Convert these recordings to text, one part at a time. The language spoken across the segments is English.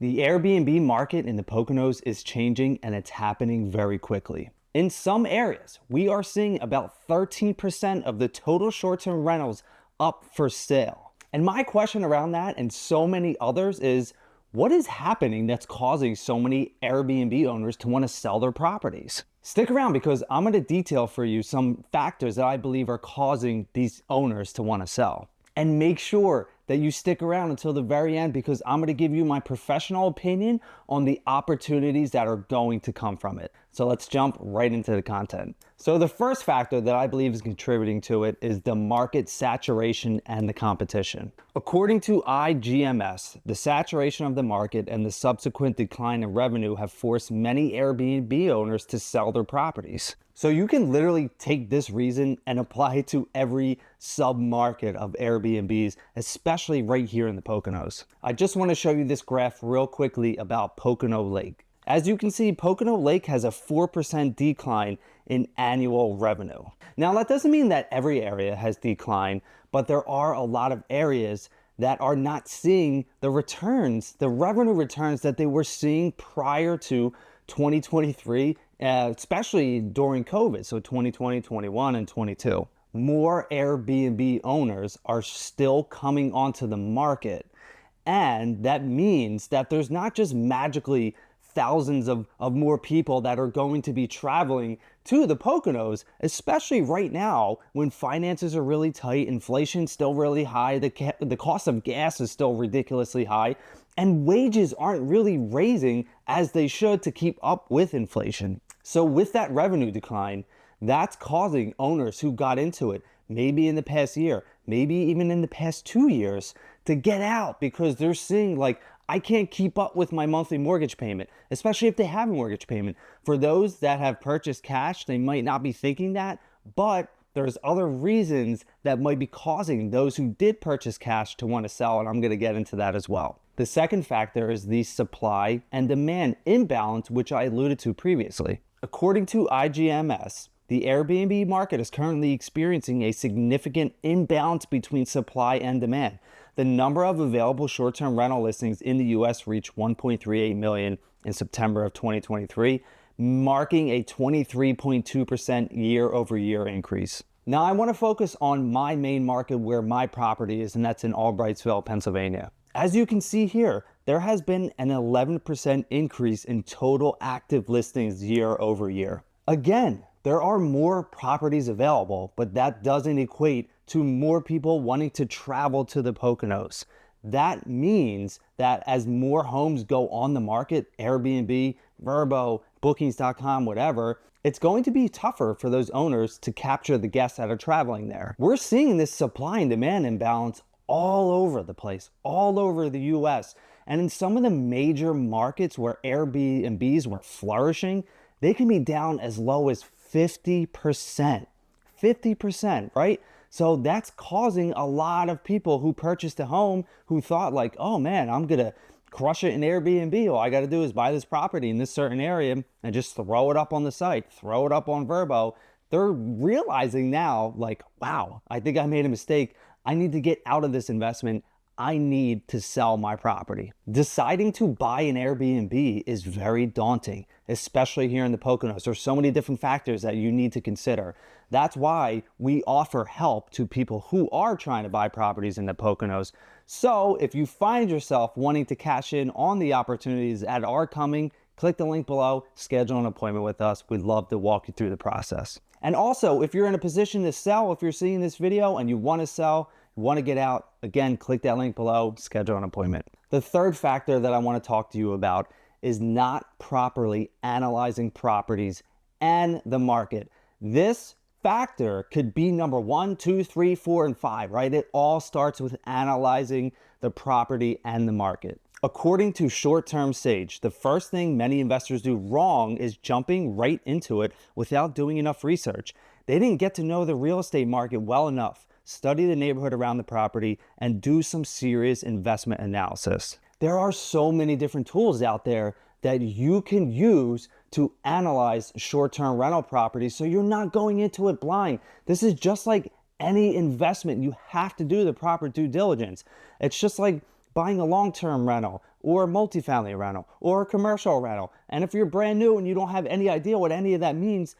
The Airbnb market in the Poconos is changing and it's happening very quickly. In some areas, we are seeing about 13% of the total short-term rentals up for sale. And my question around that and so many others is, what is happening that's causing so many Airbnb owners to want to sell their properties? Stick around because I'm going to detail for you some factors that I believe are causing these owners to want to sell. And make sure that you stick around until the very end because I'm going to give you my professional opinion on the opportunities that are going to come from it. So let's jump right into the content. So the first factor that I believe is contributing to it is the market saturation and the competition. According to IGMS, the saturation of the market and the subsequent decline in revenue have forced many Airbnb owners to sell their properties. So you can literally take this reason and apply it to every sub-market of Airbnbs, especially right here in the Poconos. I just want to show you this graph real quickly about Pocono Lake. As you can see, Pocono Lake has a 4% decline in annual revenue. Now that doesn't mean that every area has declined, but there are a lot of areas that are not seeing the returns, the revenue returns that they were seeing prior to 2023, especially during COVID, so 2020, 21, and 22. More Airbnb owners are still coming onto the market, and that means that there's not just magically thousands of more people that are going to be traveling to the Poconos, especially right now when finances are really tight, inflation's still really high, the cost of gas is still ridiculously high, and wages aren't really raising as they should to keep up with inflation. So with that revenue decline, that's causing owners who got into it, maybe in the past year, maybe even in the past 2 years, to get out because they're seeing like, I can't keep up with my monthly mortgage payment, especially if they have a mortgage payment. For those that have purchased cash, they might not be thinking that, but there's other reasons that might be causing those who did purchase cash to want to sell, and I'm going to get into that as well. The second factor is the supply and demand imbalance, which I alluded to previously. According to IGMS, the Airbnb market is currently experiencing a significant imbalance between supply and demand. The number of available short-term rental listings in the US reached 1.38 million in September of 2023, marking a 23.2% year-over-year increase. Now I want to focus on my main market where my property is, and that's in Albrightsville, Pennsylvania. As you can see here, there has been an 11% increase in total active listings year over year. Again, there are more properties available, but that doesn't equate to more people wanting to travel to the Poconos. That means that as more homes go on the market, Airbnb, Vrbo, bookings.com, whatever, it's going to be tougher for those owners to capture the guests that are traveling there. We're seeing this supply and demand imbalance all over the place, all over the US. And in some of the major markets where Airbnbs were flourishing, they can be down as low as 50%. 50%, right? So that's causing a lot of people who purchased a home who thought like, oh man, I'm gonna crush it in Airbnb. All I gotta do is buy this property in this certain area and just throw it up on the site, throw it up on Vrbo. They're realizing now like, wow, I think I made a mistake. I need to get out of this investment. I need to sell my property. Deciding to buy an Airbnb is very daunting, especially here in the Poconos. There's so many different factors that you need to consider. That's why we offer help to people who are trying to buy properties in the Poconos. So if you find yourself wanting to cash in on the opportunities that are coming, click the link below, schedule an appointment with us. We'd love to walk you through the process. And also, if you're in a position to sell, if you're seeing this video and you want to sell, you want to get out, again, click that link below, schedule an appointment. The third factor that I want to talk to you about is not properly analyzing properties and the market. This factor could be number 1, 2, 3, 4, and 5, right? It all starts with analyzing the property and the market. According to Short-Term Sage, the first thing many investors do wrong is jumping right into it without doing enough research. They didn't get to know the real estate market well enough, study the neighborhood around the property, and do some serious investment analysis. There are so many different tools out there that you can use to analyze short-term rental properties so you're not going into it blind. This is just like any investment. You have to do the proper due diligence. It's just like buying a long-term rental or a multifamily rental, or a commercial rental. And if you're brand new and you don't have any idea what any of that means,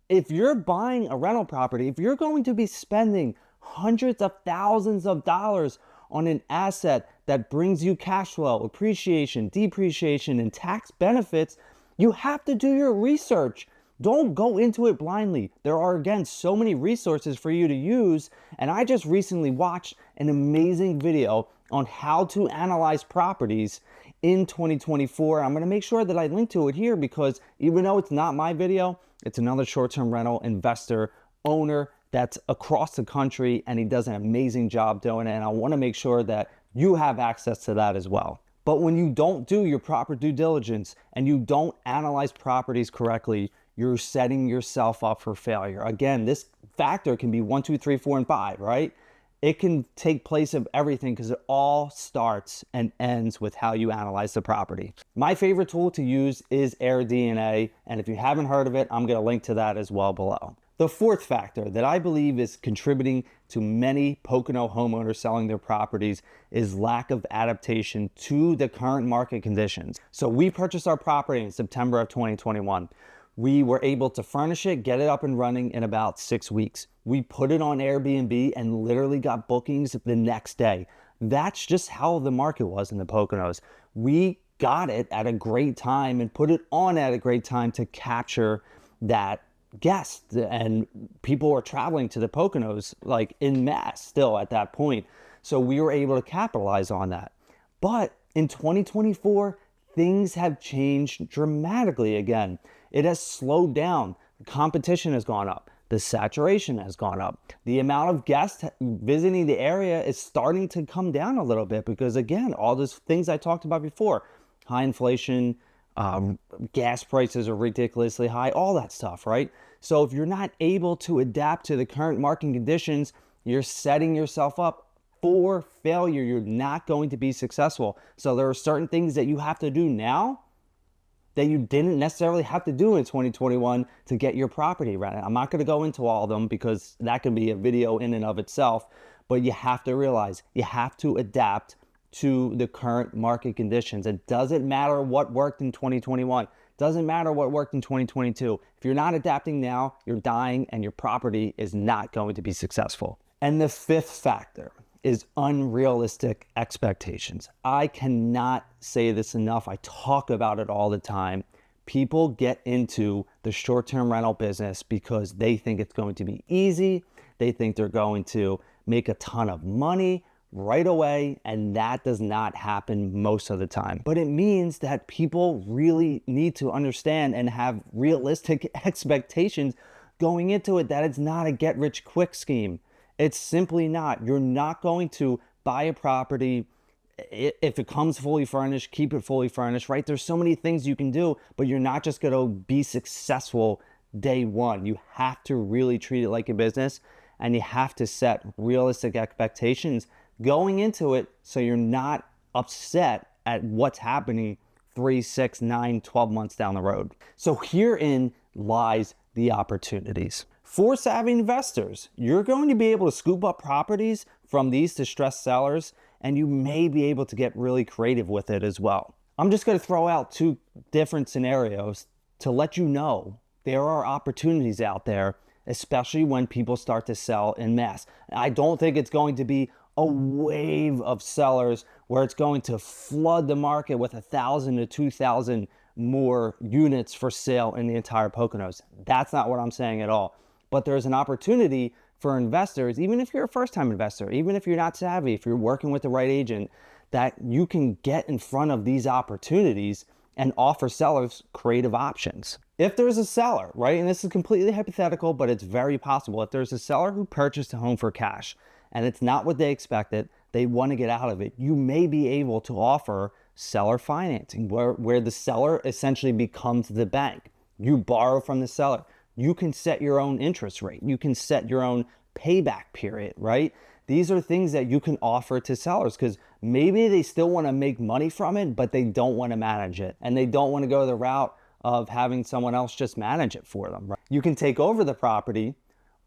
if you're buying a rental property, if you're going to be spending hundreds of thousands of dollars on an asset that brings you cash flow, appreciation, depreciation, and tax benefits, you have to do your research. Don't go into it blindly. There are, again, so many resources for you to use. And I just recently watched an amazing video on how to analyze properties in 2024. I'm going to make sure that I link to it here because even though it's not my video, it's another short-term rental investor owner that's across the country, and he does an amazing job doing it. And I want to make sure that you have access to that as well. But when you don't do your proper due diligence and you don't analyze properties correctly, you're setting yourself up for failure. Again, this factor can be 1, 2, 3, 4, and 5, right? It can take place of everything because it all starts and ends with how you analyze the property. My favorite tool to use is AirDNA, and if you haven't heard of it, I'm going to link to that as well below. The fourth factor that I believe is contributing to many Pocono homeowners selling their properties is lack of adaptation to the current market conditions. So we purchased our property in September of 2021. We were able to furnish it, get it up and running in about 6 weeks. We put it on Airbnb and literally got bookings the next day. That's just how the market was in the Poconos. We got it at a great time and put it on at a great time to capture that guest, and people were traveling to the Poconos like en masse still at that point. So we were able to capitalize on that. But in 2024, things have changed dramatically again. It has slowed down. The competition has gone up. The saturation has gone up. The amount of guests visiting the area is starting to come down a little bit because, again, all those things I talked about before, high inflation, gas prices are ridiculously high, all that stuff, right? So if you're not able to adapt to the current market conditions, you're setting yourself up for failure. You're not going to be successful. So there are certain things that you have to do now that you didn't necessarily have to do in 2021 to get your property rented. I'm not going to go into all of them because that can be a video in and of itself, but you have to realize you have to adapt to the current market conditions. It doesn't matter what worked in 2021. Doesn't matter what worked in 2022. If you're not adapting now, you're dying and your property is not going to be successful. And the fifth factor is unrealistic expectations. I cannot say this enough. I talk about it all the time. People get into the short-term rental business because they think it's going to be easy. They think they're going to make a ton of money right away, and that does not happen most of the time. But it means that people really need to understand and have realistic expectations going into it, that it's not a get-rich-quick scheme. It's simply not. You're not going to buy a property. If it comes fully furnished, keep it fully furnished, right? There's so many things you can do, but you're not just going to be successful day one. You have to really treat it like a business, and you have to set realistic expectations going into it so you're not upset at what's happening 3, 6, 9, 12 months down the road. So herein lies the opportunities. For savvy investors, you're going to be able to scoop up properties from these distressed sellers, and you may be able to get really creative with it as well. I'm just going to throw out 2 different scenarios to let you know there are opportunities out there, especially when people start to sell en masse. I don't think it's going to be a wave of sellers where it's going to flood the market with 1,000 to 2,000 more units for sale in the entire Poconos. That's not what I'm saying at all. But there's an opportunity for investors, even if you're a first-time investor, even if you're not savvy, if you're working with the right agent, that you can get in front of these opportunities and offer sellers creative options. If there's a seller, right, and this is completely hypothetical, but it's very possible, if there's a seller who purchased a home for cash and it's not what they expected, they want to get out of it, you may be able to offer seller financing where the seller essentially becomes the bank. You borrow from the seller. You can set your own interest rate. You can set your own payback period, right? These are things that you can offer to sellers because maybe they still want to make money from it, but they don't want to manage it. And they don't want to go the route of having someone else just manage it for them, right? You can take over the property,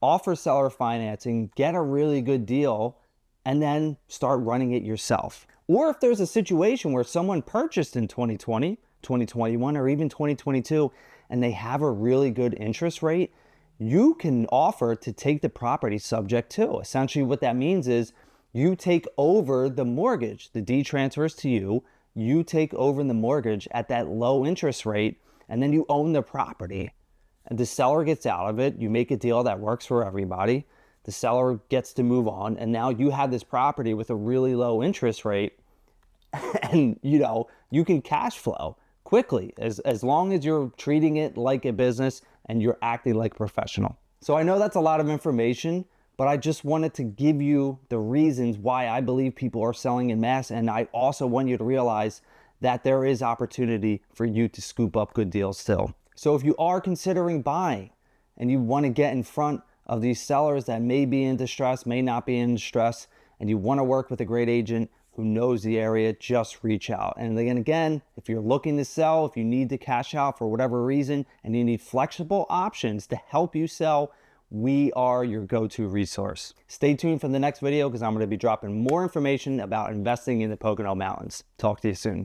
offer seller financing, get a really good deal, and then start running it yourself. Or if there's a situation where someone purchased in 2020, 2021, or even 2022, and they have a really good interest rate, you can offer to take the property subject to. Essentially what that means is you take over the mortgage. The deed transfers to you. You take over the mortgage at that low interest rate, and then you own the property. And the seller gets out of it. You make a deal that works for everybody. The seller gets to move on, and now you have this property with a really low interest rate, and you can cash flow quickly as long as you're treating it like a business and you're acting like a professional. So I know that's a lot of information, but I just wanted to give you the reasons why I believe people are selling en masse, and I also want you to realize that there is opportunity for you to scoop up good deals still. So if you are considering buying and you want to get in front of these sellers that may be in distress, may not be in distress, and you want to work with a great agent who knows the area, just reach out. And then again, if you're looking to sell, if you need to cash out for whatever reason, and you need flexible options to help you sell, we are your go-to resource. Stay tuned for the next video because I'm going to be dropping more information about investing in the Pocono Mountains. Talk to you soon.